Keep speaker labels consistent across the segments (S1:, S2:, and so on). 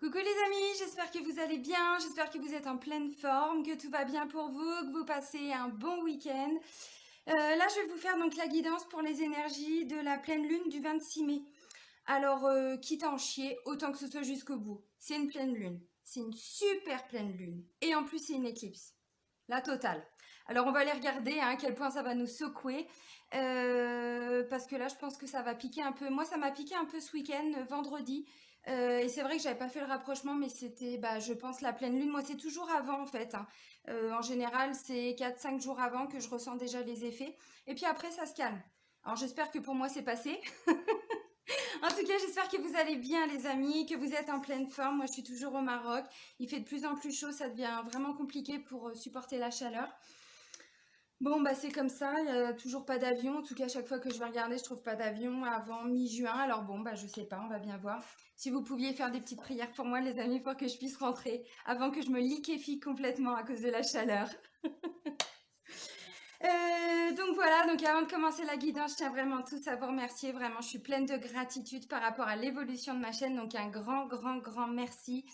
S1: Coucou les amis, j'espère que vous allez bien, j'espère que vous êtes en pleine forme, que tout va bien pour vous, que vous passez un bon week-end. Là, je vais vous faire donc la guidance pour les énergies de la pleine lune du 26 mai. Alors, quitte à en chier, autant que ce soit jusqu'au bout. C'est une pleine lune, c'est une super pleine lune. Et en plus, c'est une éclipse. La totale. Alors, on va aller regarder à quel point ça va nous secouer. Parce que là, je pense que ça va piquer un peu. Moi, ça m'a piqué un peu ce week-end, vendredi. Et c'est vrai que j'avais pas fait le rapprochement, mais c'était, bah, je pense, la pleine lune. Moi, c'est toujours avant, en fait. En général, c'est 4, 5 jours avant que je ressens déjà les effets. Et puis après, ça se calme. Alors, j'espère que pour moi, c'est passé. En tout cas, j'espère que vous allez bien, les amis, que vous êtes en pleine forme. Moi, je suis toujours au Maroc. Il fait de plus en plus chaud. Ça devient vraiment compliqué pour supporter la chaleur. Bon, bah c'est comme ça, il n'y a toujours pas d'avion. En tout cas, chaque fois que je vais regarder, je trouve pas d'avion avant mi-juin. Alors bon, bah je sais pas, on va bien voir. Si vous pouviez faire des petites prières pour moi, les amis, pour que je puisse rentrer avant que je me liquéfie complètement à cause de la chaleur. Donc voilà, donc avant de commencer la guidance, je tiens vraiment tous à vous remercier. Vraiment, je suis pleine de gratitude par rapport à l'évolution de ma chaîne. Donc un grand, grand, grand merci.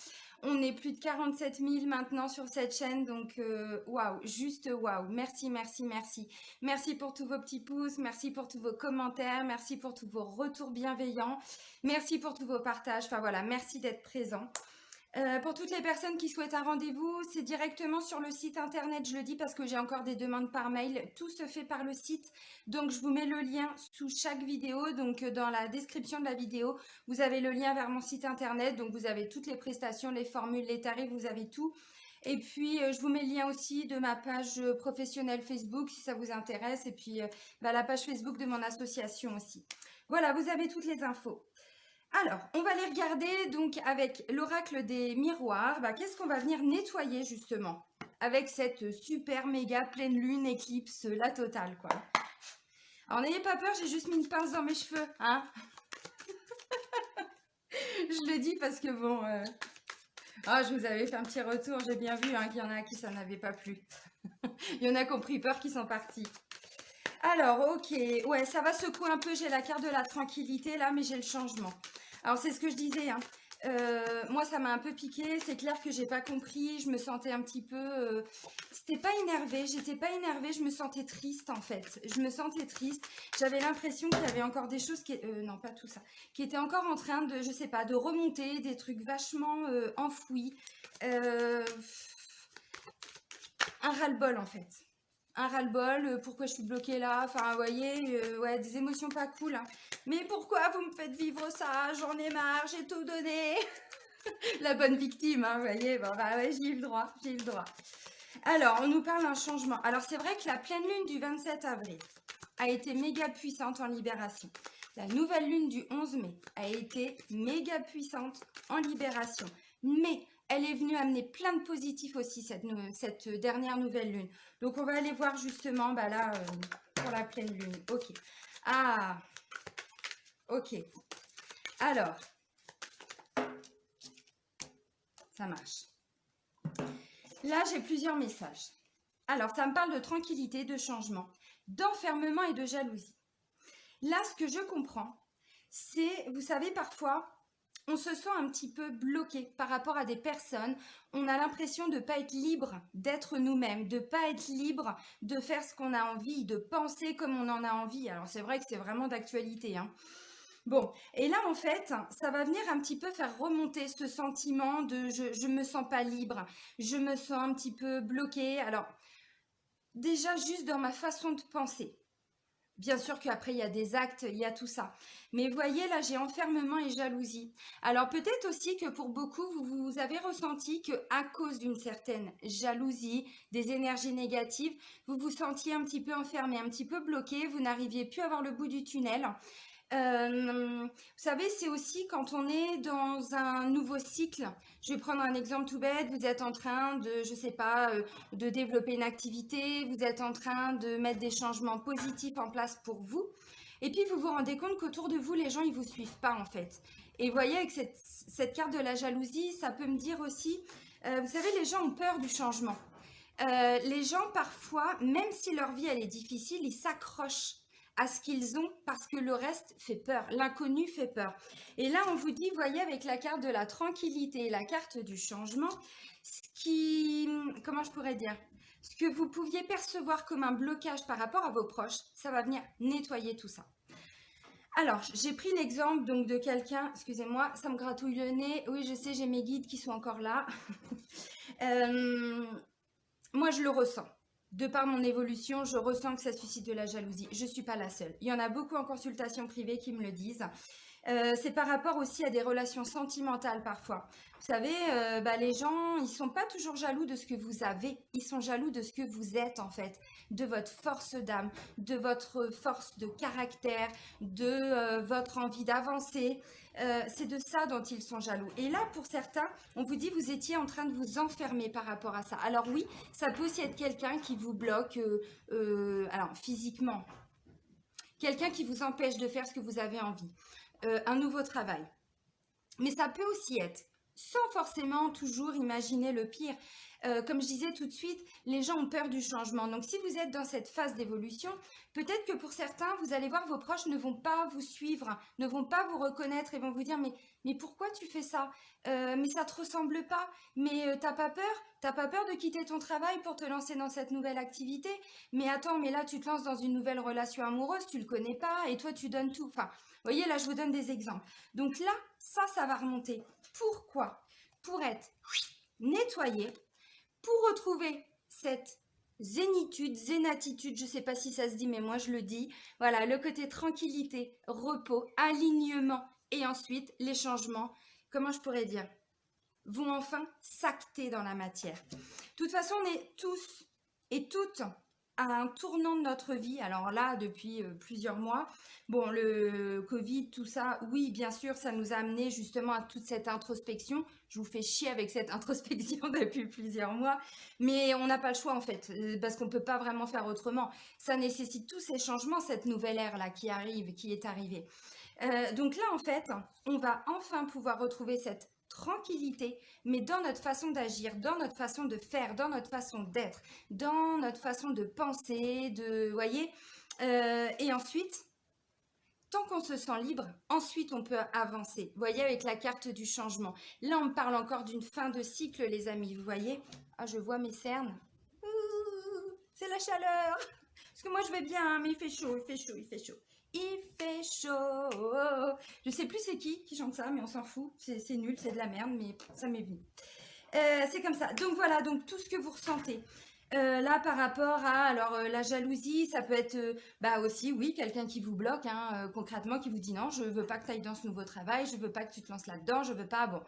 S1: On est plus de 47 000 maintenant sur cette chaîne. Donc waouh, juste waouh. Merci, merci, merci. Merci pour tous vos petits pouces. Merci pour tous vos commentaires. Merci pour tous vos retours bienveillants. Merci pour tous vos partages. Enfin voilà, merci d'être présents. Pour toutes les personnes qui souhaitent un rendez-vous, c'est directement sur le site internet. Je le dis parce que j'ai encore des demandes par mail. Tout se fait par le site. Donc, je vous mets le lien sous chaque vidéo. Donc, dans la description de la vidéo, vous avez le lien vers mon site internet. Donc, vous avez toutes les prestations, les formules, les tarifs, vous avez tout. Et puis, je vous mets le lien aussi de ma page professionnelle Facebook si ça vous intéresse. Et puis, la page Facebook de mon association aussi. Voilà, vous avez toutes les infos. Alors, on va les regarder donc avec l'oracle des miroirs. Bah, qu'est-ce qu'on va venir nettoyer justement avec cette super méga pleine lune éclipse, la totale quoi. Alors n'ayez pas peur, j'ai juste mis une pince dans mes cheveux, hein. Je le dis parce que bon, je vous avais fait un petit retour, j'ai bien vu qu'il y en a à qui ça n'avait pas plu. Il y en a qui ont pris peur, qui sont partis. Alors, ok, ouais, ça va secouer un peu, j'ai la carte de la tranquillité là, mais j'ai le changement. Alors, c'est ce que je disais, moi, ça m'a un peu piqué, c'est clair que j'ai pas compris, je me sentais un petit peu... C'était pas énervée, j'étais pas énervée, je me sentais triste en fait. Je me sentais triste, j'avais l'impression qu'il y avait encore des choses qui... non, pas tout ça. Qui étaient encore en train de, je sais pas, de remonter, des trucs vachement enfouis. Un ras-le-bol en fait. Un ras-le-bol, pourquoi je suis bloquée là, enfin vous voyez, ouais, des émotions pas cool. Mais pourquoi vous me faites vivre ça? J'en ai marre, j'ai tout donné. La bonne victime, vous voyez, bon bah ouais, j'ai eu le droit, j'ai eu le droit. Alors, on nous parle d'un changement. Alors c'est vrai que la pleine lune du 27 avril a été méga puissante en libération. La nouvelle lune du 11 mai a été méga puissante en libération. Mais elle est venue amener plein de positifs aussi, cette dernière nouvelle lune. Donc, on va aller voir justement, là, pour la pleine lune. Ok. Ah, ok. Alors, ça marche. Là, j'ai plusieurs messages. Alors, ça me parle de tranquillité, de changement, d'enfermement et de jalousie. Là, ce que je comprends, c'est, vous savez, parfois, on se sent un petit peu bloqué par rapport à des personnes. On a l'impression de ne pas être libre d'être nous-mêmes, de ne pas être libre de faire ce qu'on a envie, de penser comme on en a envie. Alors, c'est vrai que c'est vraiment d'actualité, Bon, et là, en fait, ça va venir un petit peu faire remonter ce sentiment de je me sens pas libre, je me sens un petit peu bloquée. Alors, déjà, juste dans ma façon de penser. Bien sûr qu'après, il y a des actes, il y a tout ça. Mais vous voyez, là, j'ai enfermement et jalousie. Alors, peut-être aussi que pour beaucoup, vous avez ressenti qu'à cause d'une certaine jalousie, des énergies négatives, vous vous sentiez un petit peu enfermé, un petit peu bloqué, vous n'arriviez plus à voir le bout du tunnel. Vous savez, c'est aussi quand on est dans un nouveau cycle. Je vais prendre un exemple tout bête. Vous êtes en train de, je sais pas, de développer une activité. Vous êtes en train de mettre des changements positifs en place pour vous. Et puis, vous vous rendez compte qu'autour de vous, les gens, ils vous suivent pas, en fait. Et vous voyez, avec cette carte de la jalousie, ça peut me dire aussi, vous savez, les gens ont peur du changement. Les gens, parfois, même si leur vie, elle est difficile, ils s'accrochent à ce qu'ils ont parce que le reste fait peur, l'inconnu fait peur. Et là, on vous dit, voyez, avec la carte de la tranquillité et la carte du changement, ce qui, comment je pourrais dire, ce que vous pouviez percevoir comme un blocage par rapport à vos proches, ça va venir nettoyer tout ça. Alors, j'ai pris l'exemple donc de quelqu'un, excusez-moi, ça me gratouille le nez. Oui, je sais, j'ai mes guides qui sont encore là. Moi, je le ressens. De par mon évolution, je ressens que ça suscite de la jalousie. Je ne suis pas la seule. Il y en a beaucoup en consultation privée qui me le disent. C'est par rapport aussi à des relations sentimentales parfois. Vous savez, les gens, ils sont pas toujours jaloux de ce que vous avez. Ils sont jaloux de ce que vous êtes en fait, de votre force d'âme, de votre force de caractère, de votre envie d'avancer. C'est de ça dont ils sont jaloux. Et là, pour certains, on vous dit vous étiez en train de vous enfermer par rapport à ça. Alors oui, ça peut aussi être quelqu'un qui vous bloque, alors physiquement, quelqu'un qui vous empêche de faire ce que vous avez envie. Un nouveau travail. Mais ça peut aussi être, sans forcément toujours imaginer le pire. Comme je disais tout de suite, les gens ont peur du changement. Donc si vous êtes dans cette phase d'évolution, peut-être que pour certains, vous allez voir vos proches ne vont pas vous suivre, ne vont pas vous reconnaître et vont vous dire mais pourquoi tu fais ça? Mais ça te ressemble pas. Mais t'as pas peur? T'as pas peur de quitter ton travail pour te lancer dans cette nouvelle activité? Mais attends, mais là tu te lances dans une nouvelle relation amoureuse, tu le connais pas et toi tu donnes tout. Enfin, vous voyez, là, je vous donne des exemples. Donc là, ça va remonter. Pourquoi? Pour être nettoyé, pour retrouver cette zénatitude, je ne sais pas si ça se dit, mais moi je le dis. Voilà, le côté tranquillité, repos, alignement, et ensuite les changements, comment je pourrais dire, vont enfin s'acter dans la matière. De toute façon, on est tous et toutes à un tournant de notre vie, alors là, depuis plusieurs mois. Bon, le Covid, tout ça, oui, bien sûr, ça nous a amené justement à toute cette introspection. Je vous fais chier avec cette introspection depuis plusieurs mois, mais on n'a pas le choix en fait, parce qu'on ne peut pas vraiment faire autrement. Ça nécessite tous ces changements, cette nouvelle ère-là qui arrive, qui est arrivée. Donc là, en fait, on va enfin pouvoir retrouver cette tranquillité, mais dans notre façon d'agir, dans notre façon de faire, dans notre façon d'être, dans notre façon de penser, voyez. Et ensuite, tant qu'on se sent libre, ensuite on peut avancer. Vous voyez, avec la carte du changement. Là, on parle encore d'une fin de cycle, les amis. Vous voyez? Ah, je vois mes cernes. C'est la chaleur. Parce que moi, je vais bien, hein, mais il fait chaud, il fait chaud, il fait chaud. Il fait chaud. Je sais plus c'est qui chante ça, mais on s'en fout. C'est nul, c'est de la merde, mais ça m'est venu. C'est comme ça. Donc voilà, donc tout ce que vous ressentez. Là, par rapport à la jalousie, ça peut être aussi, oui, quelqu'un qui vous bloque, hein, concrètement, qui vous dit non, je veux pas que tu ailles dans ce nouveau travail, je veux pas que tu te lances là-dedans, je veux pas. Bon,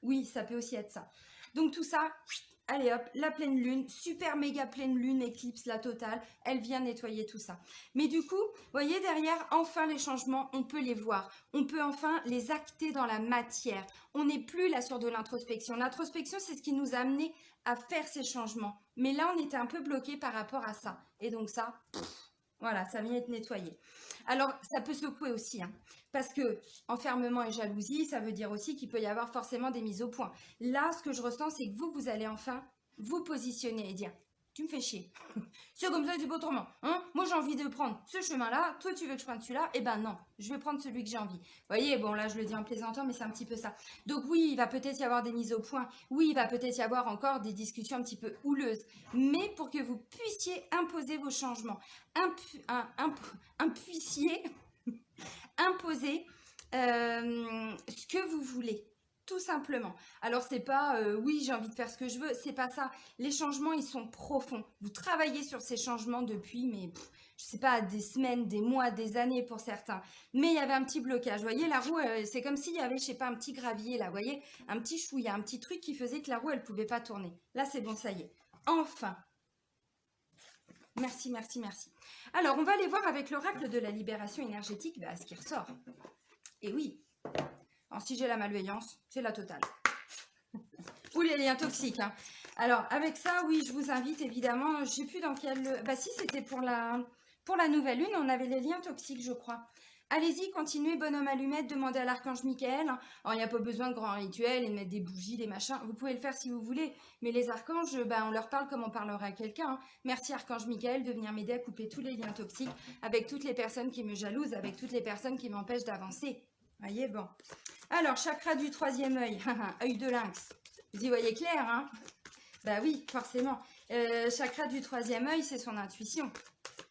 S1: oui, ça peut aussi être ça. Donc tout ça, allez hop, la pleine lune, super méga pleine lune, éclipse la totale, elle vient nettoyer tout ça. Mais du coup, voyez derrière, enfin les changements, on peut les voir. On peut enfin les acter dans la matière. On n'est plus là sur de l'introspection. L'introspection, c'est ce qui nous a amené à faire ces changements. Mais là, on était un peu bloqué par rapport à ça. Et donc ça, voilà, ça vient être nettoyé. Alors, ça peut secouer aussi, hein, parce que enfermement et jalousie, ça veut dire aussi qu'il peut y avoir forcément des mises au point. Là, ce que je ressens, c'est que vous allez enfin vous positionner et dire « Tu me fais chier. C'est comme ça, c'est pas autrement. Hein, moi, j'ai envie de prendre ce chemin-là. Toi, tu veux que je prenne celui-là? Eh ben non, je vais prendre celui que j'ai envie. » Vous voyez, bon, là, je le dis en plaisantant, mais c'est un petit peu ça. Donc oui, il va peut-être y avoir des mises au point. Oui, il va peut-être y avoir encore des discussions un petit peu houleuses. Mais pour que vous puissiez imposer vos changements, puissiez imposer ce que vous voulez. Tout simplement. Alors, c'est pas oui, j'ai envie de faire ce que je veux, c'est pas ça. Les changements, ils sont profonds. Vous travaillez sur ces changements depuis, mais je sais pas, des semaines, des mois, des années pour certains. Mais il y avait un petit blocage. Vous voyez, la roue, c'est comme s'il y avait, je sais pas, un petit gravier là, vous voyez, un petit chouïa, un petit truc qui faisait que la roue, elle pouvait pas tourner. Là, c'est bon, ça y est. Enfin. Merci, merci, merci. Alors, on va aller voir avec l'oracle de la libération énergétique ce qui ressort. Et oui. Alors, si j'ai la malveillance, c'est la totale. Ou les liens toxiques. Hein. Alors, avec ça, oui, je vous invite évidemment, je ne sais plus dans quel... si, c'était pour la nouvelle lune, on avait les liens toxiques, je crois. Allez-y, continuez, bonhomme allumette, demandez à l'archange Michael. Hein. Alors, il n'y a pas besoin de grands rituels et de mettre des bougies, des machins. Vous pouvez le faire si vous voulez. Mais les archanges, on leur parle comme on parlerait à quelqu'un. Hein. Merci archange Michael de venir m'aider à couper tous les liens toxiques avec toutes les personnes qui me jalousent, avec toutes les personnes qui m'empêchent d'avancer. Voyez, bon. Alors, chakra du troisième œil, œil de lynx. Vous y voyez clair, hein? Bah oui, forcément. Chakra du troisième œil, c'est son intuition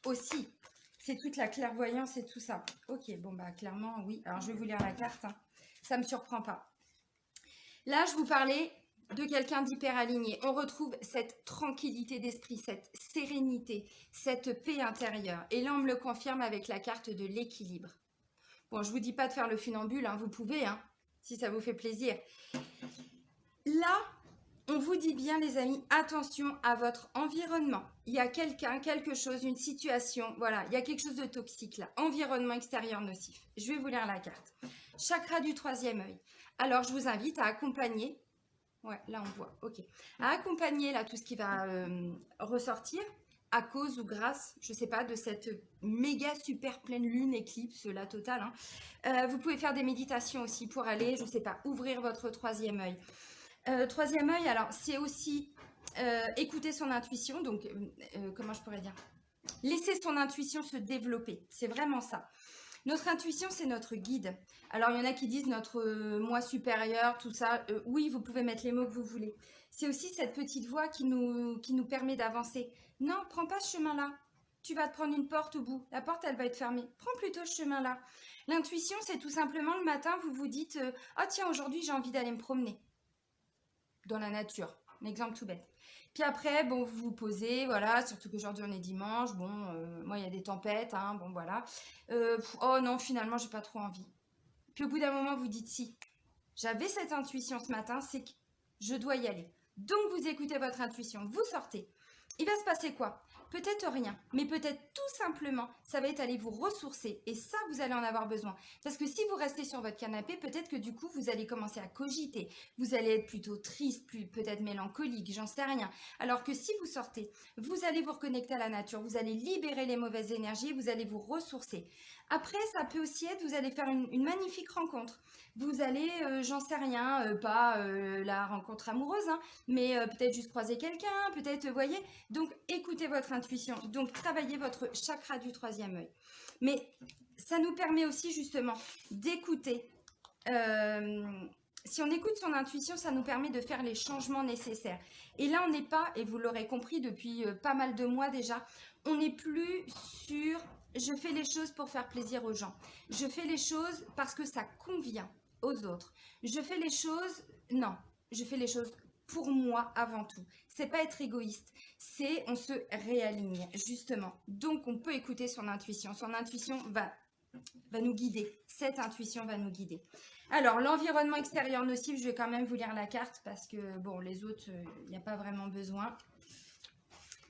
S1: aussi. C'est toute la clairvoyance et tout ça. Ok, bon bah clairement, oui. Alors je vais vous lire la carte. Hein. Ça ne me surprend pas. Là, je vous parlais de quelqu'un d'hyper aligné. On retrouve cette tranquillité d'esprit, cette sérénité, cette paix intérieure. Et là, on me le confirme avec la carte de l'équilibre. Bon, je vous dis pas de faire le funambule, hein. Vous pouvez, hein, si ça vous fait plaisir. Là, on vous dit bien, les amis, attention à votre environnement. Il y a quelqu'un, quelque chose, une situation, voilà, il y a quelque chose de toxique là. Environnement extérieur nocif. Je vais vous lire la carte. Chakra du troisième œil. Alors, je vous invite à accompagner, ouais, là on voit, ok, à accompagner là tout ce qui va ressortir à cause ou grâce, je sais pas, de cette méga super pleine lune éclipse, la totale. Hein. Vous pouvez faire des méditations aussi pour aller, je sais pas, ouvrir votre troisième œil. Troisième œil, alors c'est aussi écouter son intuition, donc comment je pourrais dire, laisser son intuition se développer, c'est vraiment ça. Notre intuition, c'est notre guide. Alors, il y en a qui disent notre moi supérieur, tout ça. Oui, vous pouvez mettre les mots que vous voulez. C'est aussi cette petite voix qui nous permet d'avancer. Non, prends pas ce chemin-là. Tu vas te prendre une porte au bout. La porte, elle va être fermée. Prends plutôt ce chemin-là. L'intuition, c'est tout simplement le matin, vous vous dites « Ah tiens, aujourd'hui, j'ai envie d'aller me promener. » Dans la nature. Un exemple tout bête. Puis après, bon, vous vous posez, voilà, surtout qu'aujourd'hui on est dimanche, bon, moi il y a des tempêtes, hein, bon voilà. Oh non, finalement, j'ai pas trop envie. Puis au bout d'un moment, vous dites si. J'avais cette intuition ce matin, c'est que je dois y aller. Donc vous écoutez votre intuition, vous sortez. Il va se passer quoi? Peut-être rien, mais peut-être tout simplement, ça va être aller vous ressourcer. Et ça, vous allez en avoir besoin. Parce que si vous restez sur votre canapé, peut-être que du coup, vous allez commencer à cogiter. Vous allez être plutôt triste, peut-être mélancolique, j'en sais rien. Alors que si vous sortez, vous allez vous reconnecter à la nature. Vous allez libérer les mauvaises énergies, vous allez vous ressourcer. Après, ça peut aussi être, vous allez faire une magnifique rencontre. Vous allez, j'en sais rien, pas la rencontre amoureuse, hein, mais peut-être juste croiser quelqu'un, peut-être, vous voyez. Donc, écoutez votre intuition. Donc, travaillez votre chakra du troisième œil. Mais ça nous permet aussi, justement, d'écouter. Si on écoute son intuition, ça nous permet de faire les changements nécessaires. Et là, on n'est pas, et vous l'aurez compris depuis pas mal de mois déjà, on n'est plus sur je fais les choses pour faire plaisir aux gens. Je fais les choses parce que ça convient aux autres. Je fais les choses, non, je fais les choses pour moi avant tout. C'est pas être égoïste, c'est on se réaligne justement. Donc on peut écouter son intuition. Son intuition va nous guider. Cette intuition va nous guider. Alors l'environnement extérieur nocif, je vais quand même vous lire la carte parce que bon, les autres, il n'y a pas vraiment besoin.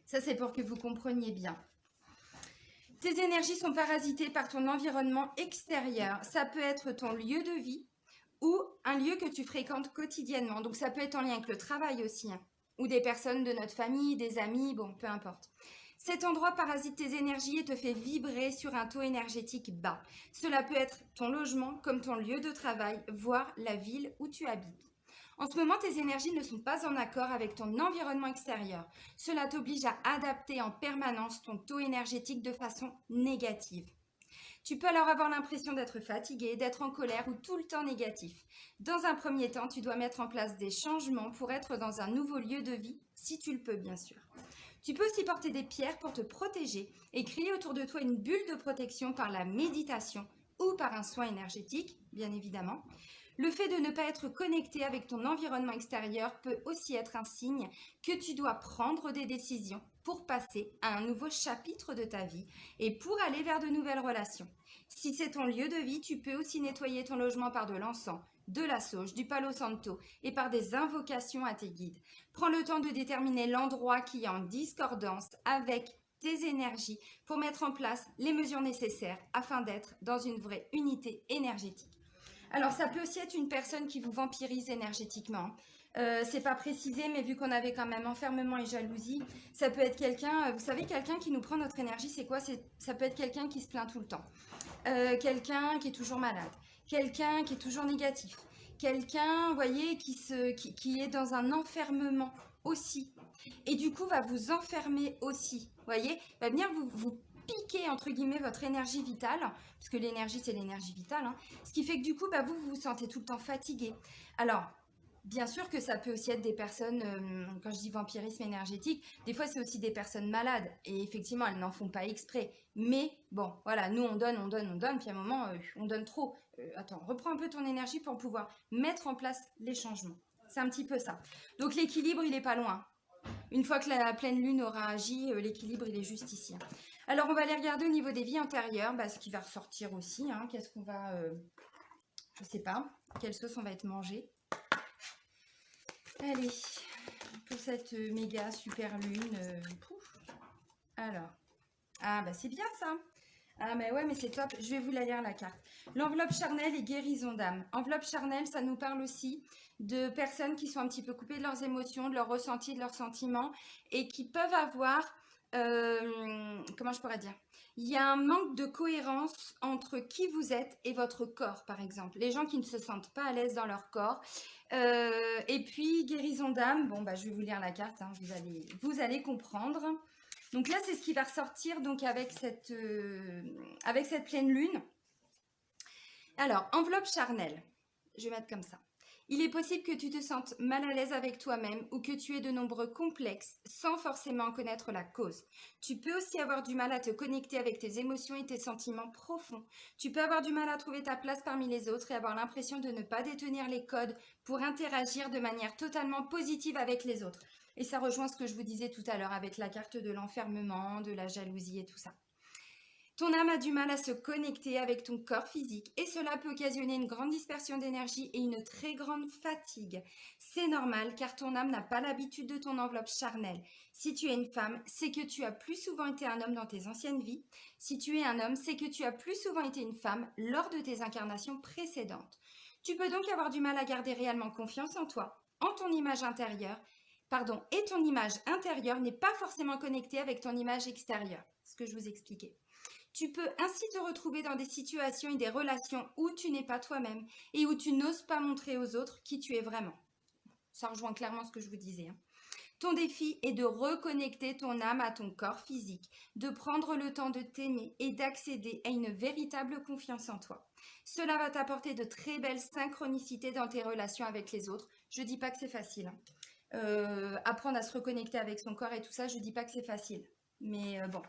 S1: Ça c'est pour que vous compreniez bien. Tes énergies sont parasitées par ton environnement extérieur. Ça peut être ton lieu de vie ou un lieu que tu fréquentes quotidiennement. Donc ça peut être en lien avec le travail aussi, hein, ou des personnes de notre famille, des amis, bon, peu importe. Cet endroit parasite tes énergies et te fait vibrer sur un taux énergétique bas. Cela peut être ton logement comme ton lieu de travail, voire la ville où tu habites. En ce moment, tes énergies ne sont pas en accord avec ton environnement extérieur. Cela t'oblige à adapter en permanence ton taux énergétique de façon négative. Tu peux alors avoir l'impression d'être fatigué, d'être en colère ou tout le temps négatif. Dans un premier temps, tu dois mettre en place des changements pour être dans un nouveau lieu de vie, si tu le peux bien sûr. Tu peux aussi porter des pierres pour te protéger et créer autour de toi une bulle de protection par la méditation ou par un soin énergétique, bien évidemment. Le fait de ne pas être connecté avec ton environnement extérieur peut aussi être un signe que tu dois prendre des décisions pour passer à un nouveau chapitre de ta vie et pour aller vers de nouvelles relations. Si c'est ton lieu de vie, tu peux aussi nettoyer ton logement par de l'encens, de la sauge, du palo santo et par des invocations à tes guides. Prends le temps de déterminer l'endroit qui est en discordance avec tes énergies pour mettre en place les mesures nécessaires afin d'être dans une vraie unité énergétique. Alors, ça peut aussi être une personne qui vous vampirise énergétiquement. C'est pas précisé, mais vu qu'on avait quand même enfermement et jalousie, ça peut être quelqu'un, vous savez, quelqu'un qui nous prend notre énergie, c'est quoi? Ça peut être quelqu'un qui se plaint tout le temps, quelqu'un qui est toujours malade, quelqu'un qui est toujours négatif, quelqu'un, vous voyez, qui est dans un enfermement aussi. Et du coup, va vous enfermer aussi, vous voyez, va venir vous piquer, entre guillemets, votre énergie vitale, parce que l'énergie, c'est l'énergie vitale, hein, ce qui fait que du coup, bah, vous vous sentez tout le temps fatigué. Alors, bien sûr que ça peut aussi être des personnes, quand je dis vampirisme énergétique, des fois c'est aussi des personnes malades. Et effectivement, elles n'en font pas exprès. Mais bon, voilà, nous on donne, on donne, on donne, puis à un moment, on donne trop. Attends, reprends un peu ton énergie pour pouvoir mettre en place les changements. C'est un petit peu ça. Donc l'équilibre, il n'est pas loin. Une fois que la pleine lune aura agi, l'équilibre, il est juste ici, hein. Alors on va aller regarder au niveau des vies antérieures, bah, ce qui va ressortir aussi, hein. Qu'est-ce qu'on va... je sais pas, quelle sauce on va être mangé. Allez, pour cette méga super lune. Pouf. Alors, ah bah c'est bien ça. Ah mais ouais, mais c'est top. Je vais vous la lire la carte. L'enveloppe charnelle et guérison d'âme. Enveloppe charnelle, ça nous parle aussi de personnes qui sont un petit peu coupées de leurs émotions, de leurs ressentis, de leurs sentiments et qui peuvent avoir, comment je pourrais dire, il y a un manque de cohérence entre qui vous êtes et votre corps, par exemple. Les gens qui ne se sentent pas à l'aise dans leur corps. Et puis, guérison d'âme. Bon, bah, je vais vous lire la carte, hein, vous allez comprendre. Donc là, c'est ce qui va ressortir donc avec cette pleine lune. Alors, enveloppe charnelle. Je vais mettre comme ça. Il est possible que tu te sentes mal à l'aise avec toi-même ou que tu aies de nombreux complexes sans forcément connaître la cause. Tu peux aussi avoir du mal à te connecter avec tes émotions et tes sentiments profonds. Tu peux avoir du mal à trouver ta place parmi les autres et avoir l'impression de ne pas détenir les codes pour interagir de manière totalement positive avec les autres. Et ça rejoint ce que je vous disais tout à l'heure avec la carte de l'enfermement, de la jalousie et tout ça. Ton âme a du mal à se connecter avec ton corps physique et cela peut occasionner une grande dispersion d'énergie et une très grande fatigue. C'est normal car ton âme n'a pas l'habitude de ton enveloppe charnelle. Si tu es une femme, c'est que tu as plus souvent été un homme dans tes anciennes vies. Si tu es un homme, c'est que tu as plus souvent été une femme lors de tes incarnations précédentes. Tu peux donc avoir du mal à garder réellement confiance en toi, en ton image intérieure, et ton image intérieure n'est pas forcément connectée avec ton image extérieure, ce que je vous expliquais. Tu peux ainsi te retrouver dans des situations et des relations où tu n'es pas toi-même et où tu n'oses pas montrer aux autres qui tu es vraiment. Ça rejoint clairement ce que je vous disais, hein. Ton défi est de reconnecter ton âme à ton corps physique, de prendre le temps de t'aimer et d'accéder à une véritable confiance en toi. Cela va t'apporter de très belles synchronicités dans tes relations avec les autres. Je ne dis pas que c'est facile, hein. Apprendre à se reconnecter avec son corps et tout ça, je ne dis pas que c'est facile. Mais bon.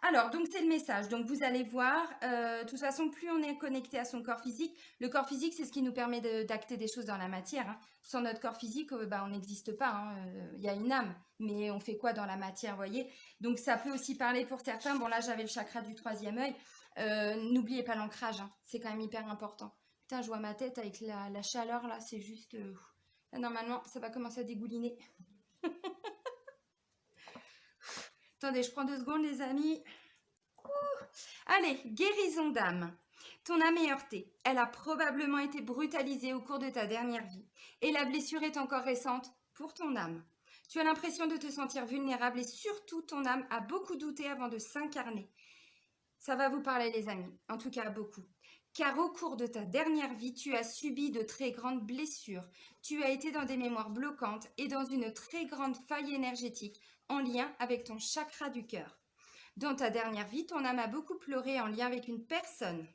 S1: Alors, donc c'est le message. Donc vous allez voir, de toute façon, plus on est connecté à son corps physique, le corps physique, c'est ce qui nous permet d'acter des choses dans la matière, hein. Sans notre corps physique, on n'existe pas, hein. Il y a une âme, mais on fait quoi dans la matière, vous voyez? Donc ça peut aussi parler pour certains. Bon là, j'avais le chakra du troisième œil. N'oubliez pas l'ancrage, hein. C'est quand même hyper important. Putain, je vois ma tête avec la chaleur, là, c'est juste... là, normalement, ça va commencer à dégouliner. Attendez, je prends 2 secondes, les amis. Allez, guérison d'âme. Ton âme est heurtée. Elle a probablement été brutalisée au cours de ta dernière vie. Et la blessure est encore récente pour ton âme. Tu as l'impression de te sentir vulnérable et surtout ton âme a beaucoup douté avant de s'incarner. Ça va vous parler, les amis. En tout cas, beaucoup. Car au cours de ta dernière vie, tu as subi de très grandes blessures. Tu as été dans des mémoires bloquantes et dans une très grande faille énergétique en lien avec ton chakra du cœur. Dans ta dernière vie, ton âme a beaucoup pleuré en lien avec une personne.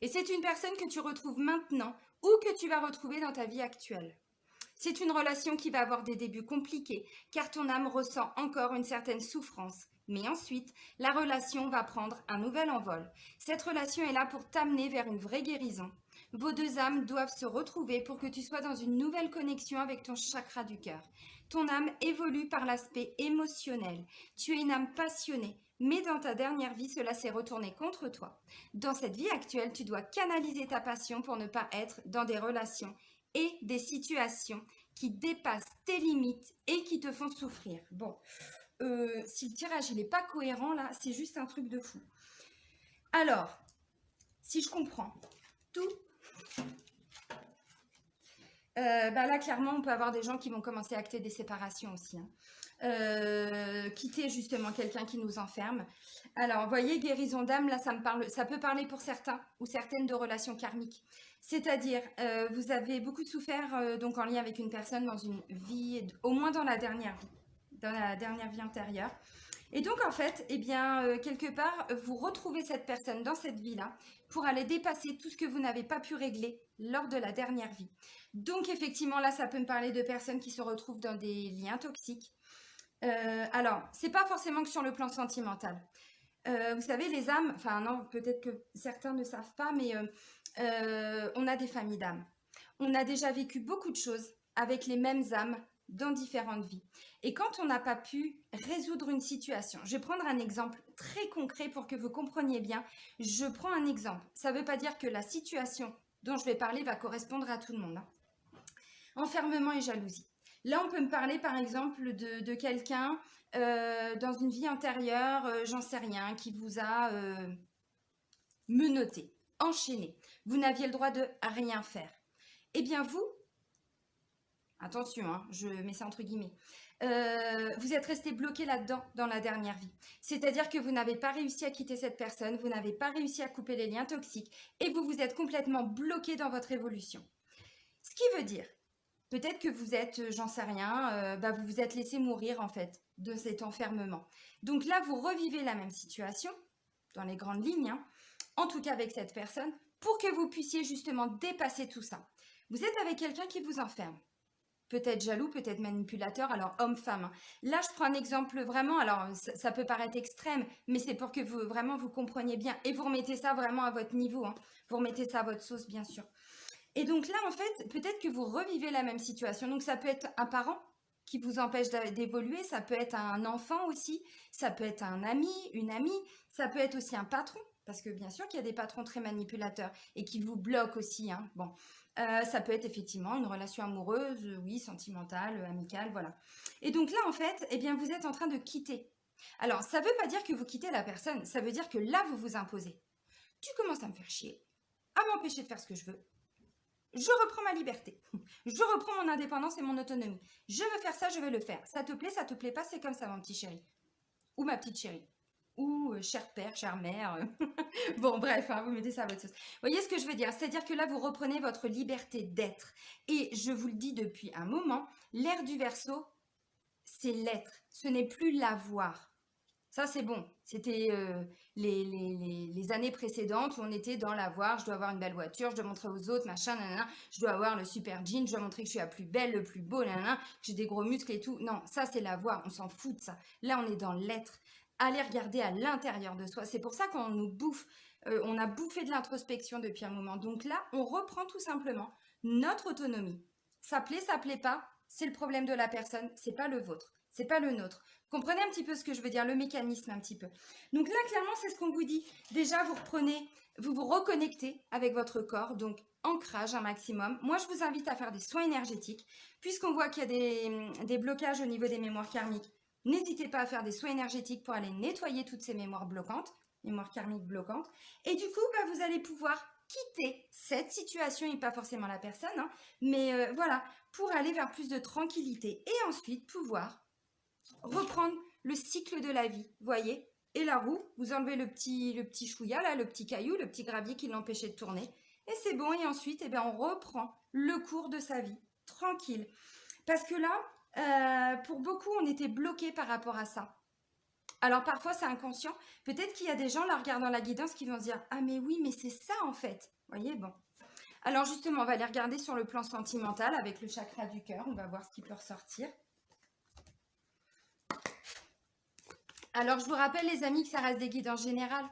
S1: Et c'est une personne que tu retrouves maintenant ou que tu vas retrouver dans ta vie actuelle. C'est une relation qui va avoir des débuts compliqués car ton âme ressent encore une certaine souffrance. Mais ensuite, la relation va prendre un nouvel envol. Cette relation est là pour t'amener vers une vraie guérison. Vos 2 âmes doivent se retrouver pour que tu sois dans une nouvelle connexion avec ton chakra du cœur. Ton âme évolue par l'aspect émotionnel. Tu es une âme passionnée, mais dans ta dernière vie, cela s'est retourné contre toi. Dans cette vie actuelle, tu dois canaliser ta passion pour ne pas être dans des relations et des situations qui dépassent tes limites et qui te font souffrir. Bon, si le tirage il n'est pas cohérent là, c'est juste un truc de fou. Alors, si je comprends tout, bah là, clairement, on peut avoir des gens qui vont commencer à acter des séparations aussi, hein. Quitter justement quelqu'un qui nous enferme. Alors, vous voyez, guérison d'âme, là, ça peut parler pour certains ou certaines de relations karmiques. C'est-à-dire, vous avez beaucoup souffert donc en lien avec une personne dans une vie, au moins dans la dernière vie antérieure. Et donc, en fait, eh bien, quelque part, vous retrouvez cette personne dans cette vie-là pour aller dépasser tout ce que vous n'avez pas pu régler lors de la dernière vie. Donc, effectivement, là, ça peut me parler de personnes qui se retrouvent dans des liens toxiques. Alors, c'est pas forcément que sur le plan sentimental. Vous savez, les âmes, enfin non, peut-être que certains ne savent pas, mais on a des familles d'âmes. On a déjà vécu beaucoup de choses avec les mêmes âmes dans différentes vies. Et quand on n'a pas pu résoudre une situation, je vais prendre un exemple très concret pour que vous compreniez bien. Je prends un exemple. Ça ne veut pas dire que la situation dont je vais parler va correspondre à tout le monde, hein. Enfermement et jalousie. Là, on peut me parler par exemple de quelqu'un dans une vie antérieure, j'en sais rien, qui vous a menotté, enchaîné. Vous n'aviez le droit de rien faire. Eh bien vous, attention, hein, je mets ça entre guillemets, vous êtes resté bloqué là-dedans dans la dernière vie. C'est-à-dire que vous n'avez pas réussi à quitter cette personne, vous n'avez pas réussi à couper les liens toxiques et vous vous êtes complètement bloqué dans votre évolution. Ce qui veut dire, peut-être que vous êtes, j'en sais rien, vous vous êtes laissé mourir en fait de cet enfermement. Donc là, vous revivez la même situation, dans les grandes lignes, hein, en tout cas avec cette personne, pour que vous puissiez justement dépasser tout ça. Vous êtes avec quelqu'un qui vous enferme. Peut-être jaloux, peut-être manipulateur, alors homme-femme. Là, je prends un exemple vraiment, alors ça peut paraître extrême, mais c'est pour que vous vraiment vous compreniez bien et vous remettez ça vraiment à votre niveau, hein. Vous remettez ça à votre sauce, bien sûr. Et donc là, en fait, peut-être que vous revivez la même situation. Donc ça peut être un parent qui vous empêche d'évoluer, ça peut être un enfant aussi, ça peut être un ami, une amie, ça peut être aussi un patron, parce que bien sûr qu'il y a des patrons très manipulateurs et qui vous bloquent aussi, hein. Bon, ça peut être effectivement une relation amoureuse, oui, sentimentale, amicale, voilà. Et donc là, en fait, eh bien, vous êtes en train de quitter. Alors, ça ne veut pas dire que vous quittez la personne, ça veut dire que là, vous vous imposez. Tu commences à me faire chier, à m'empêcher de faire ce que je veux. Je reprends ma liberté. Je reprends mon indépendance et mon autonomie. Je veux faire ça, je vais le faire. Ça te plaît pas, c'est comme ça, mon petit chéri. Ou ma petite chérie. Ou cher père, chère mère. Bon, bref, hein, vous mettez ça à votre sauce. Vous voyez ce que je veux dire? C'est-à-dire que là, vous reprenez votre liberté d'être. Et je vous le dis depuis un moment, l'ère du Verseau, c'est l'être. Ce n'est plus l'avoir. Ça, c'est bon. C'était les années précédentes où on était dans l'avoir. Je dois avoir une belle voiture, je dois montrer aux autres, machin, nanana. Je dois avoir le super jean, je dois montrer que je suis la plus belle, le plus beau, nanana, que j'ai des gros muscles et tout. Non, ça, c'est l'avoir. On s'en fout de ça. Là, on est dans l'être. Allez regarder à l'intérieur de soi. C'est pour ça qu'on nous bouffe. On a bouffé de l'introspection depuis un moment. Donc là, on reprend tout simplement notre autonomie. Ça plaît pas, c'est le problème de la personne, c'est pas le vôtre, c'est pas le nôtre. Comprenez un petit peu ce que je veux dire, le mécanisme un petit peu. Donc là, clairement, c'est ce qu'on vous dit. Déjà, vous vous reconnectez avec votre corps, donc ancrage un maximum. Moi, je vous invite à faire des soins énergétiques, puisqu'on voit qu'il y a des blocages au niveau des mémoires karmiques. N'hésitez pas à faire des soins énergétiques pour aller nettoyer toutes ces mémoires bloquantes, mémoires karmiques bloquantes. Et du coup, vous allez pouvoir quitter cette situation, et pas forcément la personne, hein, mais voilà, pour aller vers plus de tranquillité et ensuite pouvoir reprendre le cycle de la vie, voyez. Et la roue, vous enlevez le petit chouïa, là, le petit caillou, le petit gravier qui l'empêchait de tourner. Et c'est bon, et ensuite, on reprend le cours de sa vie, tranquille. Parce que là, pour beaucoup, on était bloqué par rapport à ça. Alors parfois, c'est inconscient. Peut-être qu'il y a des gens, là, regardant la guidance, qui vont se dire « Ah mais oui, mais c'est ça en fait !» Vous voyez, bon. Alors justement, on va aller regarder sur le plan sentimental avec le chakra du cœur. On va voir ce qui peut ressortir. Alors, je vous rappelle, les amis, que ça reste des guides en général.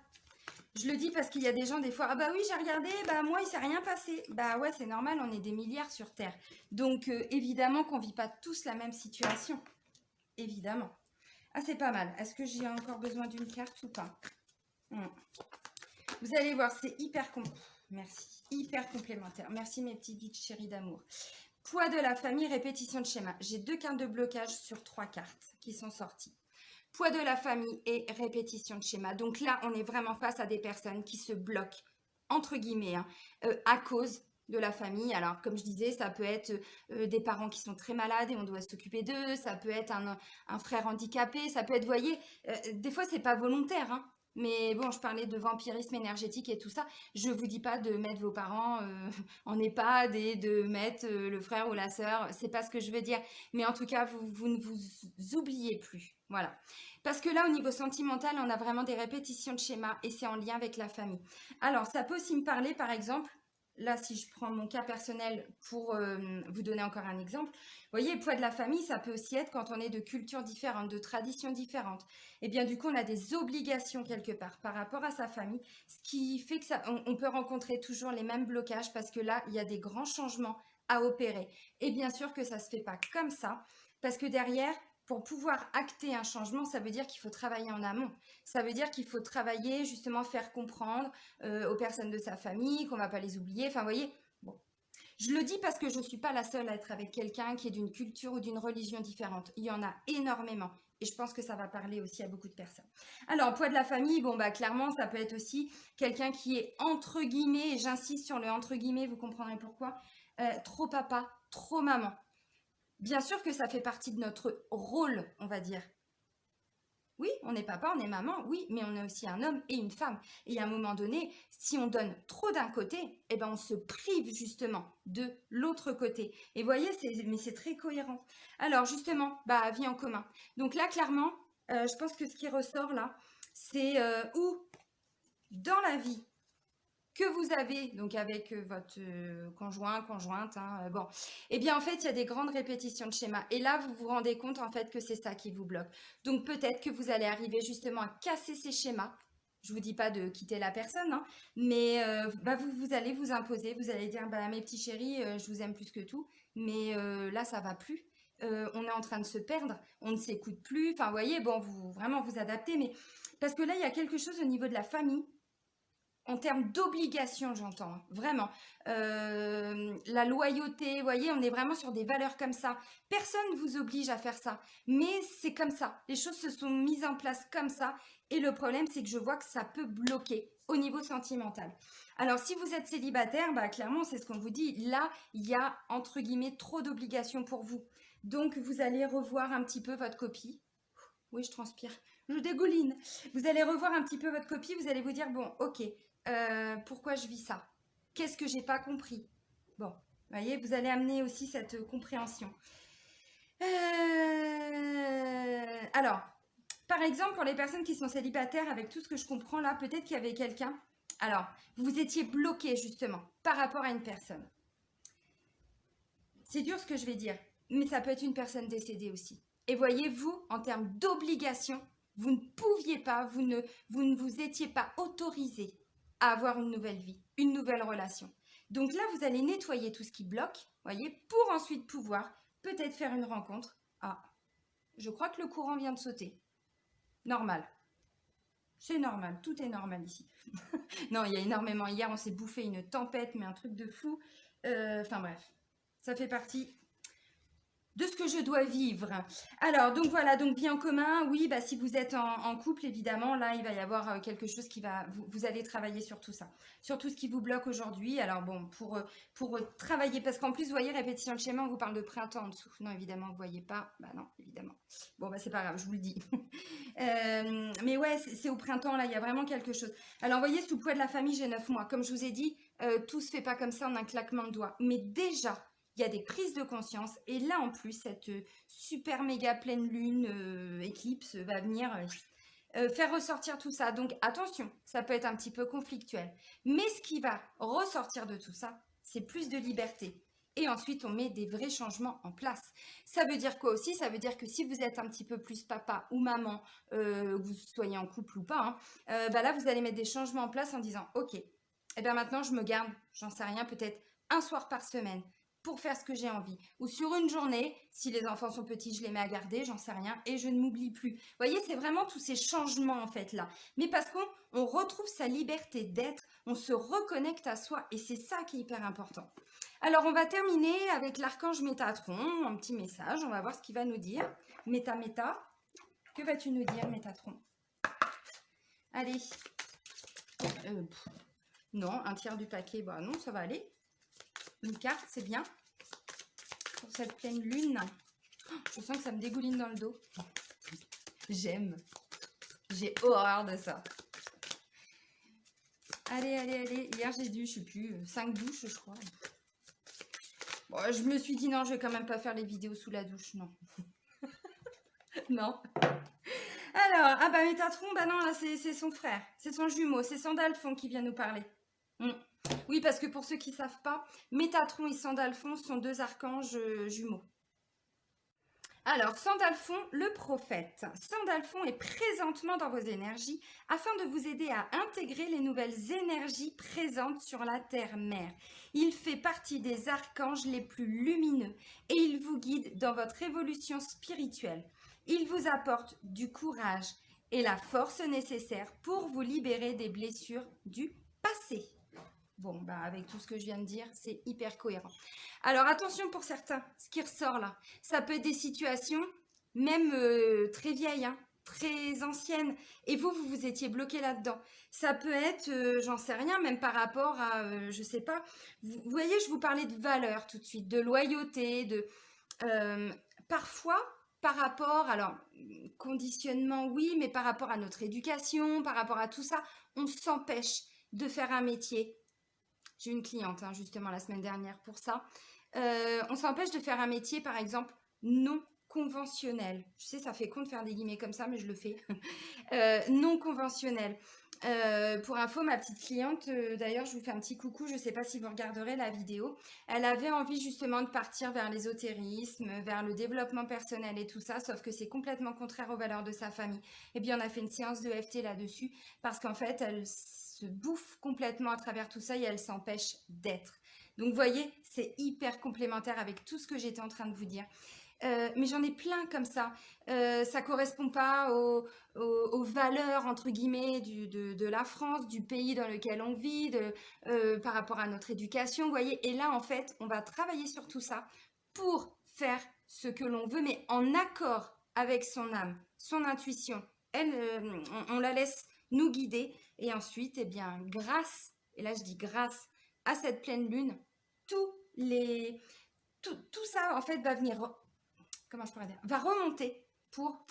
S1: Je le dis parce qu'il y a des gens, des fois, ah bah oui, j'ai regardé, bah moi, il s'est rien passé. Bah ouais, c'est normal, on est des milliards sur Terre. Donc, évidemment qu'on ne vit pas tous la même situation. Évidemment. Ah, c'est pas mal. Est-ce que j'ai encore besoin d'une carte ou pas? Vous allez voir, c'est merci. Hyper complémentaire. Merci, mes petites guides chéries d'amour. Poids de la famille, répétition de schéma. J'ai 2 cartes de blocage sur 3 cartes qui sont sorties. poids de la famille et répétition de schéma. Donc là, on est vraiment face à des personnes qui se bloquent, entre guillemets, hein, à cause de la famille. Alors, comme je disais, ça peut être des parents qui sont très malades et on doit s'occuper d'eux, ça peut être un frère handicapé, ça peut être, vous voyez, des fois, c'est pas volontaire, hein. Mais bon, je parlais de vampirisme énergétique et tout ça. Je vous dis pas de mettre vos parents en EHPAD et de mettre le frère ou la sœur. C'est pas ce que je veux dire. Mais en tout cas, vous ne vous oubliez plus. Voilà. Parce que là, au niveau sentimental, on a vraiment des répétitions de schémas et c'est en lien avec la famille. Alors, ça peut aussi me parler, par exemple, là, si je prends mon cas personnel pour vous donner encore un exemple, vous voyez, le poids de la famille, ça peut aussi être quand on est de cultures différentes, de traditions différentes. Et bien, du coup, on a des obligations quelque part par rapport à sa famille, ce qui fait que on peut rencontrer toujours les mêmes blocages parce que là, il y a des grands changements à opérer. Et bien sûr que ça ne se fait pas comme ça, parce que derrière, pour pouvoir acter un changement, ça veut dire qu'il faut travailler en amont. Ça veut dire qu'il faut travailler, justement, faire comprendre aux personnes de sa famille qu'on ne va pas les oublier. Enfin, vous voyez, bon. Je le dis parce que je ne suis pas la seule à être avec quelqu'un qui est d'une culture ou d'une religion différente. Il y en a énormément. Et je pense que ça va parler aussi à beaucoup de personnes. Alors, poids de la famille, bon, bah, clairement, ça peut être aussi quelqu'un qui est entre guillemets, et j'insiste sur le entre guillemets, vous comprendrez pourquoi, trop papa, trop maman. Bien sûr que ça fait partie de notre rôle, on va dire. Oui, on est papa, on est maman, oui, mais on est aussi un homme et une femme. Et à un moment donné, si on donne trop d'un côté, eh ben on se prive justement de l'autre côté. Et vous voyez, mais c'est très cohérent. Alors justement, bah, vie en commun. Donc là, clairement, je pense que ce qui ressort là, c'est où dans la vie que vous avez, donc avec votre conjoint, conjointe, hein, bon, eh bien en fait, il y a des grandes répétitions de schémas. Et là, vous vous rendez compte en fait que c'est ça qui vous bloque. Donc peut-être que vous allez arriver justement à casser ces schémas. Je vous dis pas de quitter la personne, hein, mais bah, vous allez vous imposer, vous allez dire, bah, mes petits chéris, je vous aime plus que tout, mais là, ça va plus. On est en train de se perdre, on ne s'écoute plus. Enfin, vous voyez, bon, vous vraiment vous adaptez, mais parce que là, il y a quelque chose au niveau de la famille en termes d'obligation, j'entends, hein, vraiment. La loyauté, vous voyez, on est vraiment sur des valeurs comme ça. Personne ne vous oblige à faire ça, mais c'est comme ça. Les choses se sont mises en place comme ça. Et le problème, c'est que je vois que ça peut bloquer au niveau sentimental. Alors, si vous êtes célibataire, bah, clairement, c'est ce qu'on vous dit. Là, il y a, entre guillemets, trop d'obligations pour vous. Donc, vous allez revoir un petit peu votre copie. Oui, je transpire. Je dégouline. Vous allez revoir un petit peu votre copie. Vous allez vous dire, bon, ok, pourquoi je vis ça? Qu'est-ce que j'ai pas compris? Bon, vous voyez, vous allez amener aussi cette compréhension. Alors, par exemple, pour les personnes qui sont célibataires, avec tout ce que je comprends là, peut-être qu'il y avait quelqu'un. Alors, vous étiez bloqué justement par rapport à une personne. C'est dur ce que je vais dire, mais ça peut être une personne décédée aussi. Et voyez-vous, en termes d'obligation, vous ne pouviez pas, vous ne vous étiez pas autorisé à avoir une nouvelle vie, une nouvelle relation. Donc là, vous allez nettoyer tout ce qui bloque, voyez, pour ensuite pouvoir peut-être faire une rencontre. Ah, je crois que le courant vient de sauter. Normal. C'est normal, tout est normal ici. Non, il y a énormément. Hier, on s'est bouffé une tempête, mais un truc de fou. Enfin bref, ça fait partie de ce que je dois vivre. Alors, donc voilà, donc vie en commun, oui, bah, si vous êtes en couple, évidemment, là, il va y avoir quelque chose qui va, vous allez travailler sur tout ça, sur tout ce qui vous bloque aujourd'hui. Alors bon, pour travailler, parce qu'en plus, vous voyez, répétition de schéma, on vous parle de printemps en dessous. Non, évidemment, vous voyez pas, bah non, évidemment. Bon, bah c'est pas grave, je vous le dis. Mais ouais, c'est au printemps, là, il y a vraiment quelque chose. Alors, vous voyez, sous le poids de la famille, j'ai 9 mois. Comme je vous ai dit, tout se fait pas comme ça en un claquement de doigts. Mais déjà, il y a des prises de conscience. Et là, en plus, cette super méga pleine lune, éclipse, va venir faire ressortir tout ça. Donc, attention, ça peut être un petit peu conflictuel. Mais ce qui va ressortir de tout ça, c'est plus de liberté. Et ensuite, on met des vrais changements en place. Ça veut dire quoi aussi? Ça veut dire que si vous êtes un petit peu plus papa ou maman, vous soyez en couple ou pas, hein, bah là, vous allez mettre des changements en place en disant, ok, eh bien maintenant, je me garde, j'en sais rien, peut-être un soir par semaine pour faire ce que j'ai envie. Ou sur une journée, si les enfants sont petits, je les mets à garder, j'en sais rien, et je ne m'oublie plus. Vous voyez, c'est vraiment tous ces changements en fait là. Mais parce qu'on retrouve sa liberté d'être, on se reconnecte à soi, et c'est ça qui est hyper important. Alors, on va terminer avec l'archange Métatron, un petit message, on va voir ce qu'il va nous dire. Méta. Que vas-tu nous dire, Métatron? Allez. Non, un tiers du paquet, bah non, ça va aller. Une carte, c'est bien. Pour cette pleine lune. Oh, je sens que ça me dégouline dans le dos. J'aime. J'ai horreur de ça. Allez, allez, allez. Hier, j'ai dû, je sais plus, 5 douches, je crois. Bon, je me suis dit, non, je vais quand même pas faire les vidéos sous la douche, non. Non. Alors, ah bah Métatron, bah non, là, c'est son frère. C'est son jumeau, c'est Sandalphon qui vient nous parler. Oui, parce que pour ceux qui ne savent pas, Métatron et Sandalphon sont 2 archanges jumeaux. Alors, Sandalphon, le prophète. Sandalphon est présentement dans vos énergies afin de vous aider à intégrer les nouvelles énergies présentes sur la terre-mère. Il fait partie des archanges les plus lumineux et il vous guide dans votre évolution spirituelle. Il vous apporte du courage et la force nécessaire pour vous libérer des blessures du passé. Bon, bah avec tout ce que je viens de dire, c'est hyper cohérent. Alors attention pour certains, ce qui ressort là, ça peut être des situations même très vieilles, hein, très anciennes, et vous étiez bloqué là-dedans. Ça peut être, j'en sais rien, même par rapport à, je sais pas, vous voyez, je vous parlais de valeur tout de suite, de loyauté, de parfois par rapport, alors conditionnement oui, mais par rapport à notre éducation, par rapport à tout ça, on s'empêche de faire un métier. J'ai une cliente, hein, justement, la semaine dernière pour ça. On s'empêche de faire un métier, par exemple, non conventionnel. Je sais, ça fait con de faire des guillemets comme ça, mais je le fais. Non conventionnel. Pour info, ma petite cliente, d'ailleurs, je vous fais un petit coucou, je ne sais pas si vous regarderez la vidéo, elle avait envie justement de partir vers l'ésotérisme, vers le développement personnel et tout ça, sauf que c'est complètement contraire aux valeurs de sa famille. Et bien, on a fait une séance de FT là-dessus, parce qu'en fait, elle se bouffe complètement à travers tout ça et elle s'empêche d'être. Donc, vous voyez, c'est hyper complémentaire avec tout ce que j'étais en train de vous dire. Mais j'en ai plein comme ça. Ça correspond pas aux valeurs, entre guillemets, de la France, du pays dans lequel on vit, par rapport à notre éducation, vous voyez. Et là, en fait, on va travailler sur tout ça pour faire ce que l'on veut, mais en accord avec son âme, son intuition. Elle, on la laisse nous guider. Et ensuite, eh bien, grâce, et là je dis grâce à cette pleine lune, tout ça, en fait, va venir... Comment je pourrais dire, va remonter pour...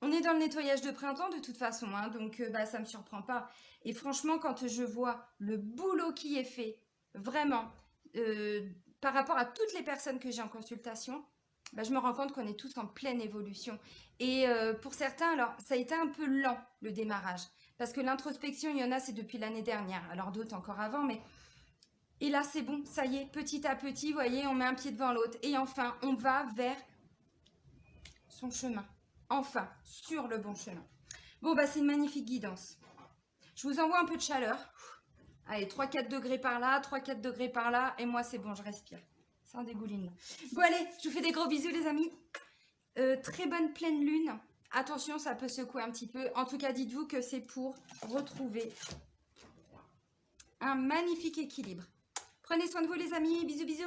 S1: On est dans le nettoyage de printemps de toute façon, hein, donc bah, ça ne me surprend pas. Et franchement, quand je vois le boulot qui est fait, vraiment, par rapport à toutes les personnes que j'ai en consultation, bah, je me rends compte qu'on est tous en pleine évolution. Et pour certains, alors, ça a été un peu lent, le démarrage. Parce que l'introspection, il y en a, c'est depuis l'année dernière. Alors d'autres encore avant, mais... Et là, c'est bon, ça y est, petit à petit, vous voyez, on met un pied devant l'autre. Et enfin, on va vers son chemin. Enfin, sur le bon chemin. Bon, bah, c'est une magnifique guidance. Je vous envoie un peu de chaleur. Allez, 3-4 degrés par là, 3-4 degrés par là. Et moi, c'est bon, je respire. C'est un dégoulinement. Bon, allez, je vous fais des gros bisous, les amis. Très bonne pleine lune. Attention, ça peut secouer un petit peu. En tout cas, dites-vous que c'est pour retrouver un magnifique équilibre. Prenez soin de vous, les amis. Bisous, bisous.